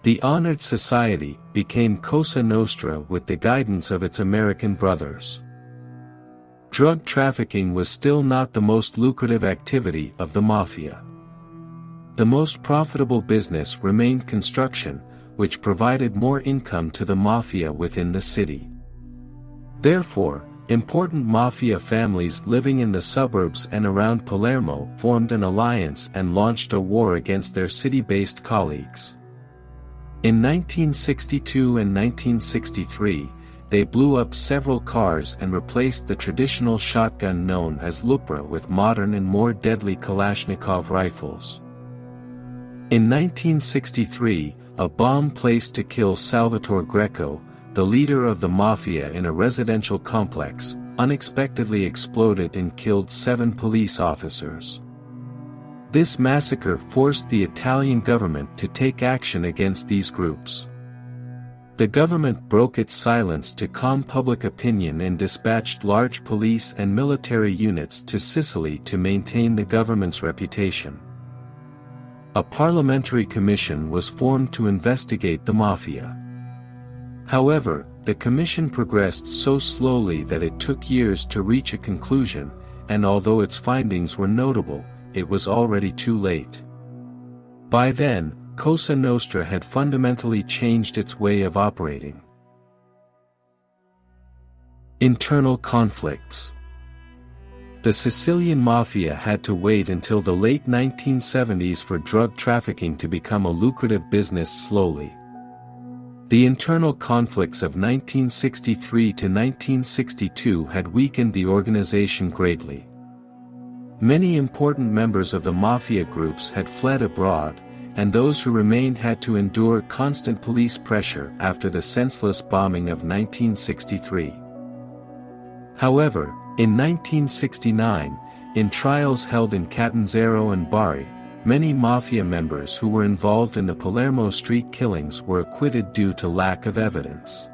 The honored society became Cosa Nostra with the guidance of its American brothers. Drug trafficking was still not the most lucrative activity of the Mafia. The most profitable business remained construction, which provided more income to the Mafia within the city. Therefore, important Mafia families living in the suburbs and around Palermo formed an alliance and launched a war against their city-based colleagues. In 1962 and 1963, they blew up several cars and replaced the traditional shotgun known as Lupra with modern and more deadly Kalashnikov rifles. In 1963, a bomb placed to kill Salvatore Greco, the leader of the Mafia in a residential complex, unexpectedly exploded and killed 7 police officers. This massacre forced the Italian government to take action against these groups. The government broke its silence to calm public opinion and dispatched large police and military units to Sicily to maintain the government's reputation. A parliamentary commission was formed to investigate the Mafia. However, the commission progressed so slowly that it took years to reach a conclusion, and although its findings were notable, it was already too late. By then, Cosa Nostra had fundamentally changed its way of operating. Internal conflicts. The Sicilian Mafia had to wait until the late 1970s for drug trafficking to become a lucrative business slowly. The internal conflicts of 1963 to 1962 had weakened the organization greatly. Many important members of the Mafia groups had fled abroad, and those who remained had to endure constant police pressure after the senseless bombing of 1963. However, in 1969, in trials held in Catanzaro and Bari, many Mafia members who were involved in the Palermo street killings were acquitted due to lack of evidence.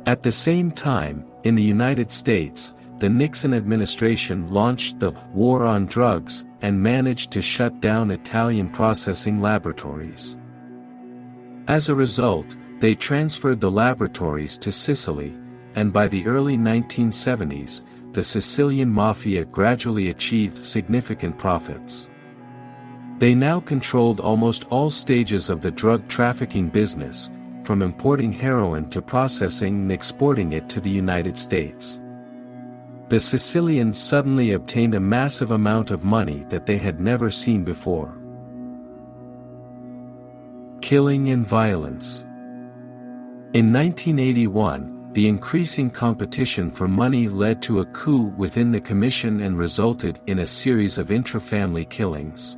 At the same time, in the United States, the Nixon administration launched the war on drugs and managed to shut down Italian processing laboratories. As a result, they transferred the laboratories to Sicily, and by the early 1970s, the Sicilian Mafia gradually achieved significant profits. They now controlled almost all stages of the drug trafficking business, from importing heroin to processing and exporting it to the United States. The Sicilians suddenly obtained a massive amount of money that they had never seen before. Killing and violence. In 1981, the increasing competition for money led to a coup within the commission and resulted in a series of intra-family killings.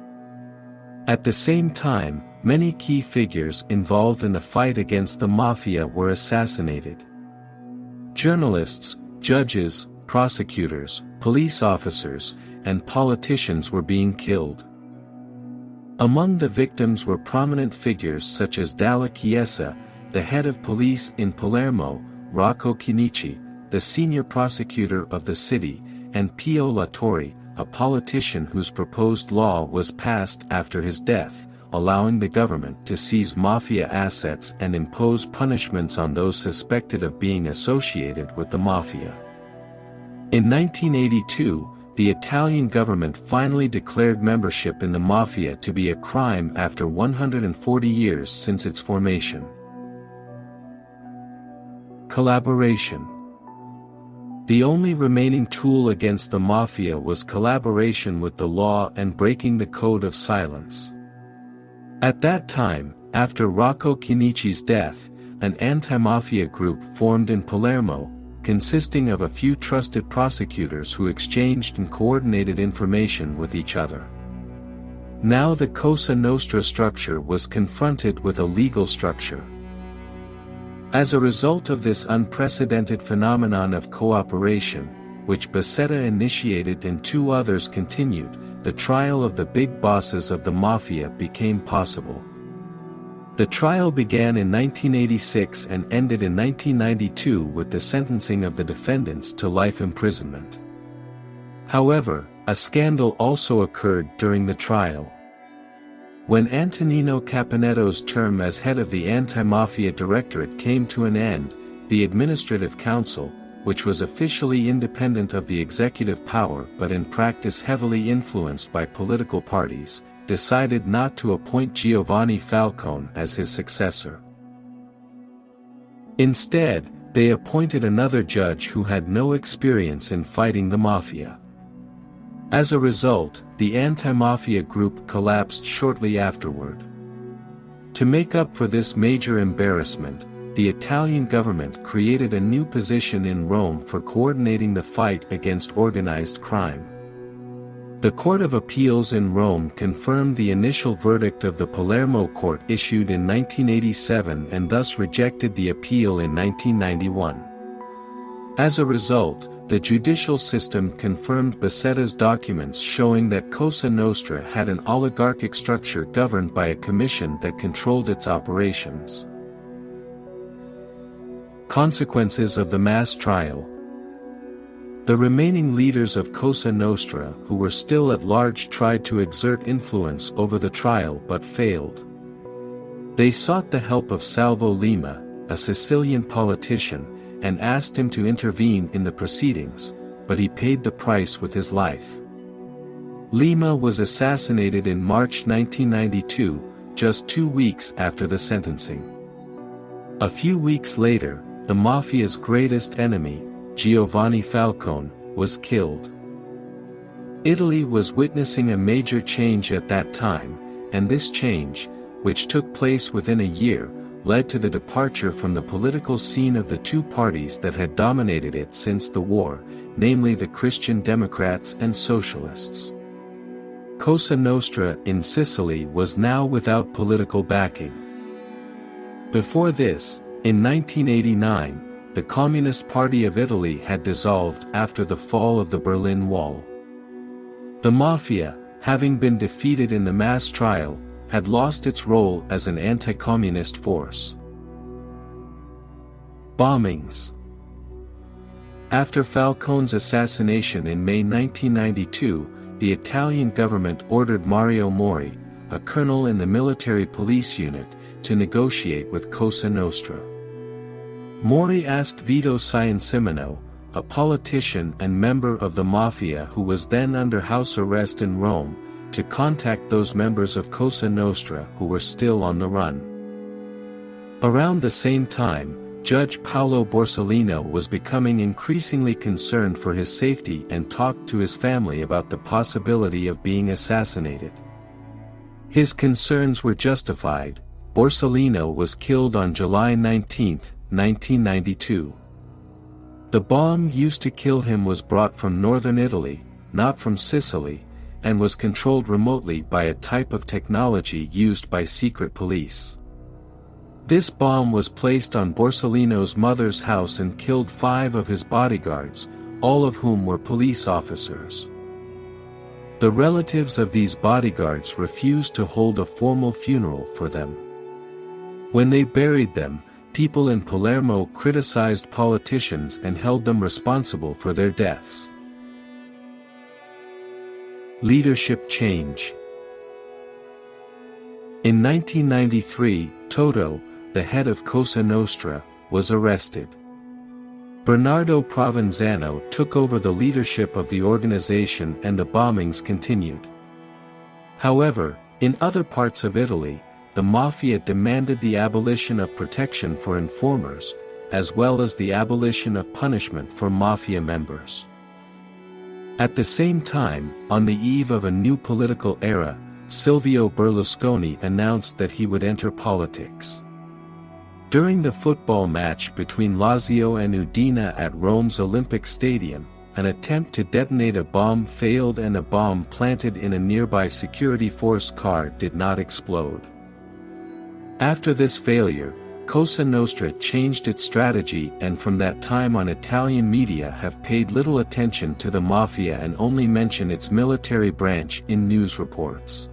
At the same time, many key figures involved in the fight against the Mafia were assassinated. Journalists, judges, prosecutors, police officers, and politicians were being killed. Among the victims were prominent figures such as Dalla Chiesa, the head of police in Palermo, Rocco Chinichi, the senior prosecutor of the city, and Pio La Torre, a politician whose proposed law was passed after his death, allowing the government to seize Mafia assets and impose punishments on those suspected of being associated with the Mafia. In 1982, the Italian government finally declared membership in the Mafia to be a crime after 140 years since its formation. Collaboration. The only remaining tool against the Mafia was collaboration with the law and breaking the code of silence. At that time, after Rocco Chinichi's death, an anti-Mafia group formed in Palermo, consisting of a few trusted prosecutors who exchanged and coordinated information with each other. Now the Cosa Nostra structure was confronted with a legal structure. As a result of this unprecedented phenomenon of cooperation, which Buscetta initiated and 2 others continued, the trial of the big bosses of the Mafia became possible. The trial began in 1986 and ended in 1992 with the sentencing of the defendants to life imprisonment. However, a scandal also occurred during the trial. When Antonino Capannetto's term as head of the Anti-Mafia Directorate came to an end, the Administrative Council, which was officially independent of the executive power but in practice heavily influenced by political parties, decided not to appoint Giovanni Falcone as his successor. Instead, they appointed another judge who had no experience in fighting the mafia. As a result, the anti-mafia group collapsed shortly afterward. To make up for this major embarrassment, the Italian government created a new position in Rome for coordinating the fight against organized crime. The Court of Appeals in Rome confirmed the initial verdict of the Palermo court issued in 1987 and thus rejected the appeal in 1991. As a result, the judicial system confirmed Buscetta's documents showing that Cosa Nostra had an oligarchic structure governed by a commission that controlled its operations. Consequences of the mass trial. The remaining leaders of Cosa Nostra who were still at large tried to exert influence over the trial but failed. They sought the help of Salvo Lima, a Sicilian politician, and asked him to intervene in the proceedings, but he paid the price with his life. Lima was assassinated in March 1992, just 2 weeks after the sentencing. A few weeks later, the Mafia's greatest enemy, Giovanni Falcone, was killed. Italy was witnessing a major change at that time, and this change, which took place within a year, led to the departure from the political scene of the two parties that had dominated it since the war, namely the Christian Democrats and Socialists. Cosa Nostra in Sicily was now without political backing. Before this, in 1989, the Communist Party of Italy had dissolved after the fall of the Berlin Wall. The Mafia, having been defeated in the mass trial, had lost its role as an anti-communist force. Bombings. After Falcone's assassination in May 1992, the Italian government ordered Mario Mori, a colonel in the military police unit, to negotiate with Cosa Nostra. Mori asked Vito Ciancimino, a politician and member of the Mafia who was then under house arrest in Rome, to contact those members of Cosa Nostra who were still on the run. Around the same time, Judge Paolo Borsellino was becoming increasingly concerned for his safety and talked to his family about the possibility of being assassinated. His concerns were justified. Borsellino was killed on July 19, 1992. The bomb used to kill him was brought from northern Italy, not from Sicily, and was controlled remotely by a type of technology used by secret police. This bomb was placed on Borsellino's mother's house and killed 5 of his bodyguards, all of whom were police officers. The relatives of these bodyguards refused to hold a formal funeral for them. When they buried them, people in Palermo criticized politicians and held them responsible for their deaths. Leadership change. In 1993, Toto, the head of Cosa Nostra, was arrested. Bernardo Provenzano took over the leadership of the organization and the bombings continued. However, in other parts of Italy, the Mafia demanded the abolition of protection for informers, as well as the abolition of punishment for Mafia members. At the same time, on the eve of a new political era, Silvio Berlusconi announced that he would enter politics. During the football match between Lazio and Udine at Rome's Olympic Stadium, an attempt to detonate a bomb failed and a bomb planted in a nearby security force car did not explode. After this failure, Cosa Nostra changed its strategy and from that time on Italian media have paid little attention to the Mafia and only mention its military branch in news reports.